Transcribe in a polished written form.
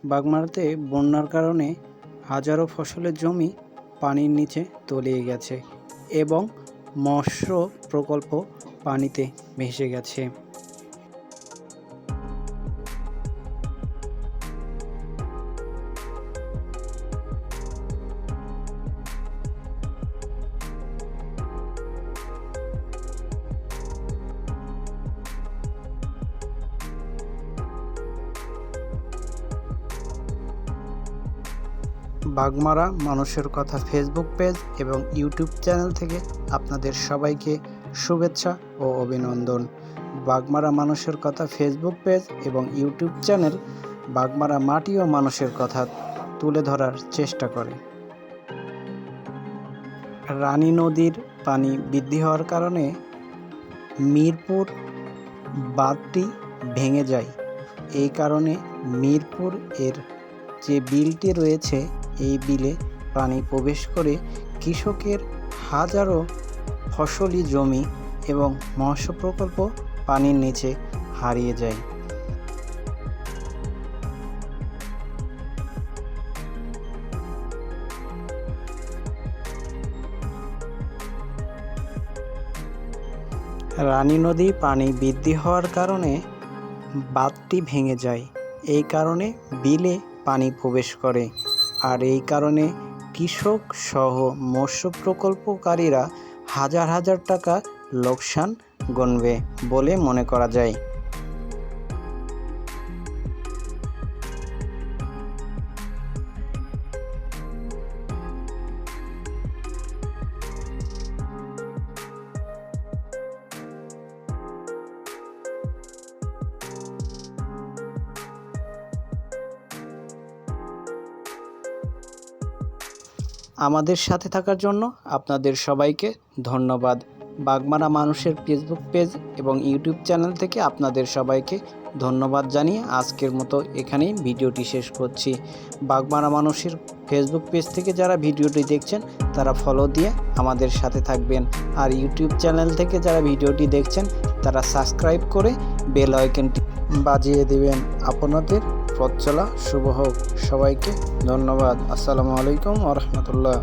বাগমারাতে বন্যার কারণে হাজারো ফসলের জমি পানির নিচে তলিয়ে গেছে এবং মৎস্য প্রকল্প পানিতে ভেসে গেছে। বাগমারা মানুষের কথা ফেসবুক পেজ এবং ইউটিউব চ্যানেল থেকে আপনাদের সবাইকে শুভেচ্ছা ও অভিনন্দন। বাগমারা মানুষের কথা ফেসবুক পেজ এবং ইউটিউব চ্যানেল বাগমারা মাটি ও মানুষের কথা তুলে ধরার চেষ্টা করে। রানী নদীর পানি বৃদ্ধি হওয়ার কারণে মিরপুর বাঁধটি ভেঙে যায়। এই কারণে মিরপুর এর যে বিলটি রয়েছে এই বিলে পানি প্রবেশ করে কৃষকের হাজারো ফসলি জমি এবং মৎস্য প্রকল্প পানির নিচে হারিয়ে যায়। রানী নদী পানি বৃদ্ধি হওয়ার কারণে বাঁধটি ভেঙে যায়। এই কারণে বিলে পানি প্রবেশ করে, আর এই কারণে কৃষক সহ মৎস্য প্রকল্পকারীরা হাজার হাজার টাকা লোকসান গুনবে বলে মনে করা যায়। আমাদের সাথে থাকার জন্য আপনাদের সবাইকে ধন্যবাদ। বাগমারা মানুষের ফেসবুক পেজ এবং ইউটিউব চ্যানেল থেকে আপনাদের সবাইকে ধন্যবাদ জানিয়ে আজকের মতো এখানেই ভিডিওটি শেষ করছি। বাগমারা মানুষের ফেসবুক পেজ থেকে যারা ভিডিওটি দেখছেন তারা ফলো দিয়ে আমাদের সাথে থাকবেন, আর ইউটিউব চ্যানেল থেকে যারা ভিডিওটি দেখছেন তারা সাবস্ক্রাইব করে বেল আইকনটি বাজিয়ে দেবেন। আপনাদের পথ চলা শুভ হোক। সবাইকে ধন্যবাদ। আসসালামু আলাইকুম ওয়া রাহমাতুল্লাহ।